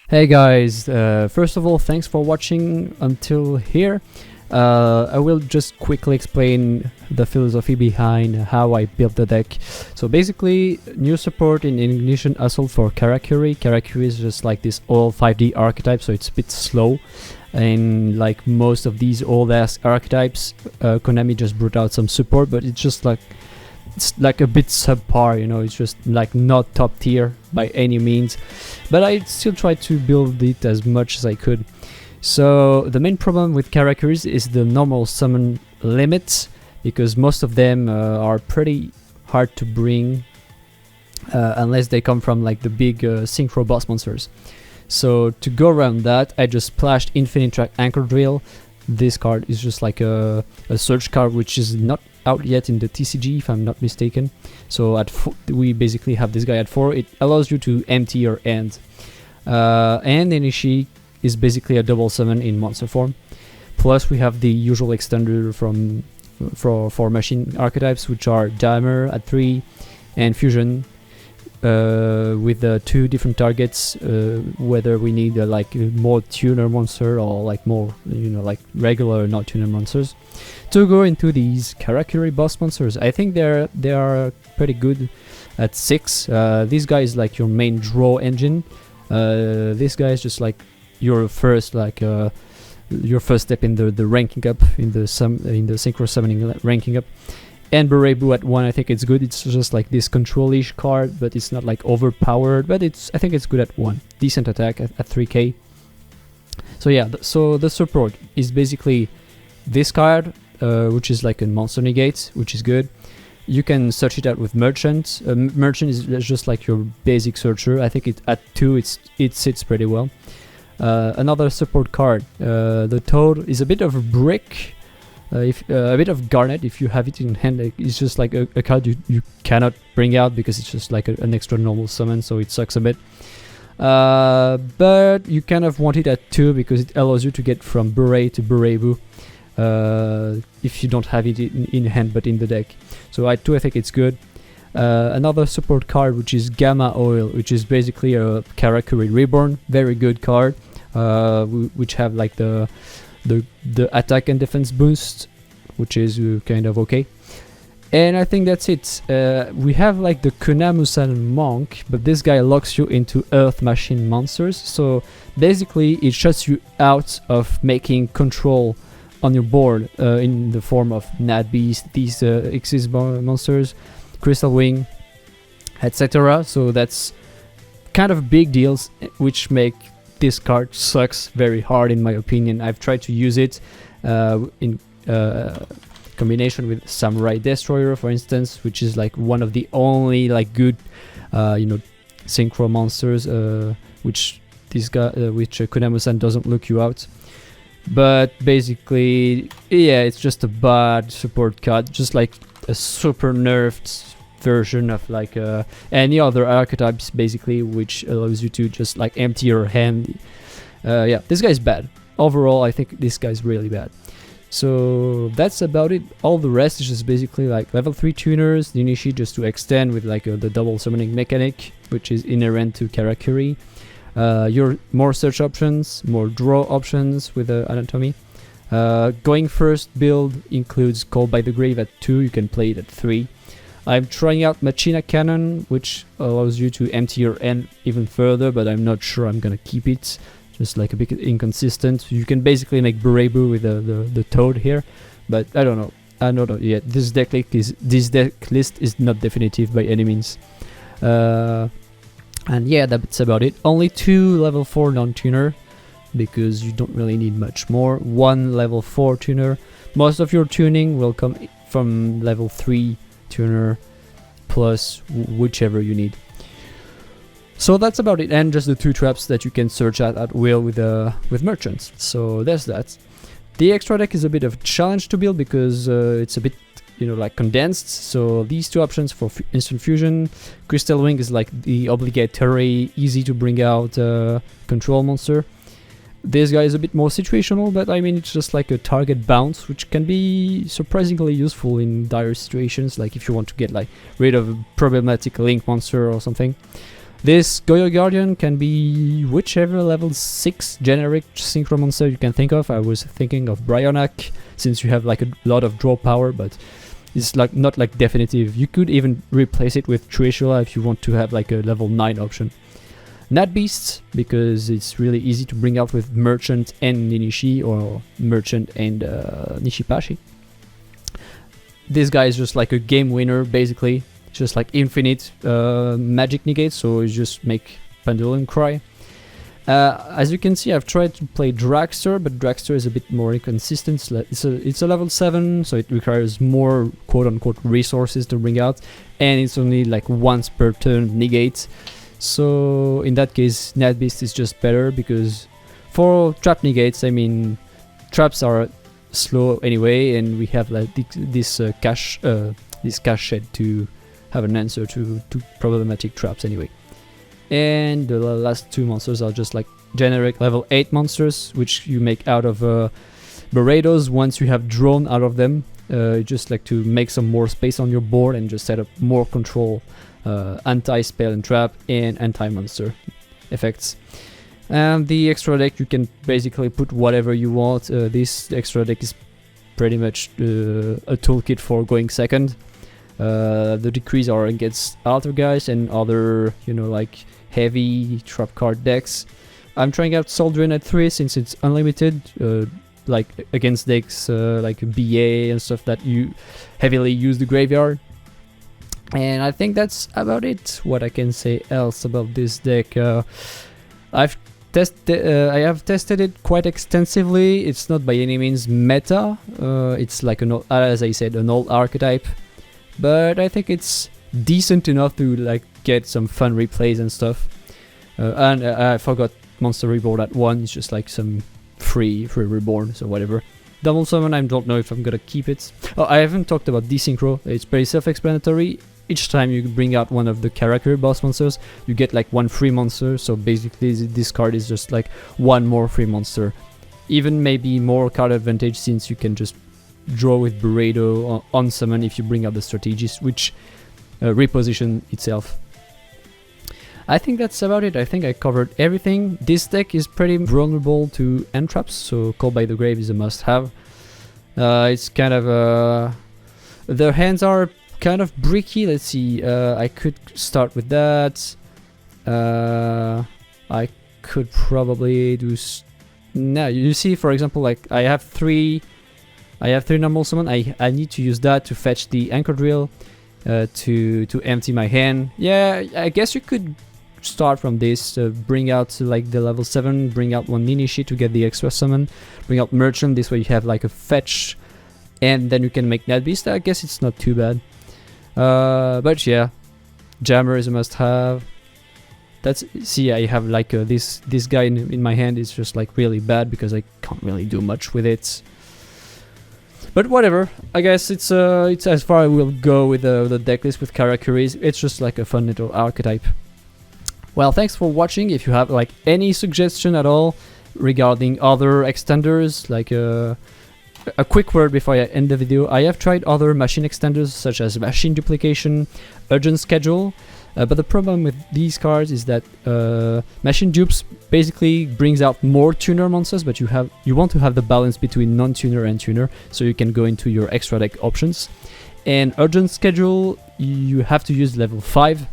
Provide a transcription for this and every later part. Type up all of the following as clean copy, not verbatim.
Hey guys, first of all, thanks for watching until here. I will just quickly explain the philosophy behind how I built the deck. So basically, new support in Ignition Assault for Karakuri. Karakuri is just like this old 5D archetype, so it's a bit slow. And like most of these old ass archetypes, Konami just brought out some support, but it's just like a bit subpar, you know. It's just like not top tier by any means, but I still tried to build it as much as I could. So the main problem with Karakuris is the normal summon limits, because most of them are pretty hard to bring unless they come from like the big Synchro boss monsters. So to go around that, I just splashed Infinite Track Anchor Drill. This card is just like a search card which is not out yet in the TCG, if I'm not mistaken. So at we basically have this guy at 4. It allows you to empty your hand. And Enishi is basically a double summon in monster form. Plus we have the usual extender for machine archetypes, which are Dimer at 3 and Fusion with two different targets, whether we need like more tuner monster or like more, you know, like regular not tuner monsters to go into these Karakuri boss monsters. I think they are pretty good at 6. This guy is like your main draw engine. This guy is just like your first your first step in the ranking up, in the synchro summoning ranking up. And Berebu at 1, I think it's good. It's just like this control-ish card, but it's not like overpowered, but I think it's good at 1. Decent attack at 3k. So yeah, so the support is basically this card, which is like a monster negate, which is good. You can search it out with Merchant. Merchant is just like your basic searcher. I think at 2 it sits pretty well. Another support card, the Toad, is a bit of a brick. A bit of Garnet if you have it in hand. It's just like a card you cannot bring out because it's just like an extra normal summon, so it sucks a bit. But you kind of want it at 2 because it allows you to get from Bure to Burebu if you don't have it in hand but in the deck. So at 2 I think it's good. Another support card, which is Gamma Oil, which is basically a Karakuri Reborn, very good card, which have like the attack and defense boost, which is kind of okay. And I think that's it. We have like the Kunamusan Monk, but this guy locks you into Earth Machine monsters, so basically it shuts you out of making control on your board in the form of Nat Beast, these Xyz monsters, Crystal Wing, etc. So that's kind of big deals, which make this card sucks very hard in my opinion. I've tried to use it in combination with Samurai Destroyer, for instance, which is like one of the only like good synchro monsters, which this guy, which Kunamu-san doesn't look you out. But basically, yeah, it's just a bad support card, just like a super nerfed version of like any other archetypes, basically, which allows you to just like empty your hand. Yeah, this guy's bad. Overall, I think this guy's really bad. So that's about it. All the rest is just basically like level 3 tuners, the Nishi just to extend with like the double summoning mechanic, which is inherent to Karakuri. Your more search options, more draw options with the anatomy. Going first build includes Call by the Grave at 2, you can play it at 3. I'm trying out Machina Cannon, which allows you to empty your end even further, but I'm not sure I'm gonna keep it. Just like a bit inconsistent. You can basically make Burebu with the Toad here, but I don't know. I don't know yet. This deck list is not definitive by any means. And yeah, that's about it. Only 2 level 4 non-tuner, because you don't really need much more. 1 level 4 tuner. Most of your tuning will come from level 3 tuner plus whichever you need. So that's about it, and just the 2 traps that you can search at will with merchants. So there's that. The extra deck is a bit of a challenge to build because it's a bit, like condensed. So these 2 options for instant fusion. Crystal Wing is like the obligatory, easy to bring out control monster. This guy is a bit more situational, but I mean it's just like a target bounce, which can be surprisingly useful in dire situations, like if you want to get like rid of a problematic link monster or something. This Goyo Guardian can be whichever level 6 generic synchro monster you can think of. I was thinking of Bryonak, since you have like a lot of draw power, but it's like not like definitive. You could even replace it with Trishula if you want to have like a level 9 option. Nat Beast, because it's really easy to bring out with Merchant and Ninishi, or Merchant and Nishipashi. This guy is just like a game winner, basically. Just like infinite magic negate, so you just make Pendulum cry. As you can see, I've tried to play Dragster, but Dragster is a bit more inconsistent. It's a level 7, so it requires more quote-unquote resources to bring out, and it's only like once per turn negate. So in that case, Nat Beast is just better, because for trap negates, I mean, traps are slow anyway, and we have like this cache shed to have an answer to problematic traps anyway. And the last 2 monsters are just like generic level 8 monsters, which you make out of Beredos once you have drawn out of them. Just like to make some more space on your board and just set up more control, anti-spell and trap, and anti-monster effects. And the extra deck, you can basically put whatever you want. This extra deck is pretty much a toolkit for going second. The decrees are against Altergeist and other, you know, like heavy trap card decks. I'm trying out Soldrin at 3 since it's unlimited, like against decks like BA and stuff that you heavily use the graveyard. And I think that's about it. What I can say else about this deck, I have tested it quite extensively. It's not by any means meta. It's like as I said, an old archetype. But I think it's decent enough to like get some fun replays and stuff. And I forgot Monster Reborn at 1. It's just like some free reborn, so whatever. Double Summon, I don't know if I'm gonna keep it. Oh, I haven't talked about Desynchro. It's pretty self-explanatory. Each time you bring out one of the Karakuri boss monsters, you get like 1 free monster. So basically this card is just like 1 more free monster. Even maybe more card advantage, since you can just draw with Beredo on summon if you bring out the strategist, which reposition itself. I think that's about it. I think I covered everything. This deck is pretty vulnerable to end traps, so Call by the Grave is a must-have. It's kind of the hands are kind of bricky. Let's see. I could start with that. I could probably do. Now you see, for example, like I have 3 normal summon. I need to use that to fetch the Anchor Drill, to empty my hand. Yeah, I guess you could start from this, bring out like the level 7, bring out 1 Ninishi to get the extra summon, bring out Merchant, this way you have like a fetch, and then you can make Nat Beast. I guess it's not too bad. But yeah, Jammer is a must-have. See, I have like this guy in my hand is just like really bad because I can't really do much with it. But whatever, I guess it's as far I will go with the decklist with Karakuris. It's just like a fun little archetype. Well, thanks for watching. If you have like any suggestion at all regarding other extenders, like a quick word before I end the video. I have tried other machine extenders such as Machine Duplication, Urgent Schedule, but the problem with these cards is that Machine Dupes basically brings out more tuner monsters, but you want to have the balance between non-tuner and tuner, so you can go into your extra deck options. And Urgent Schedule, you have to use level 5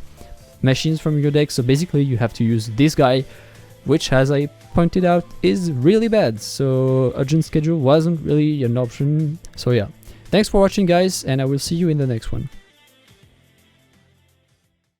machines from your deck, so basically you have to use this guy, which, as I pointed out, is really bad. So Urgent Schedule wasn't really an option. So yeah, thanks for watching guys, and I will see you in the next one.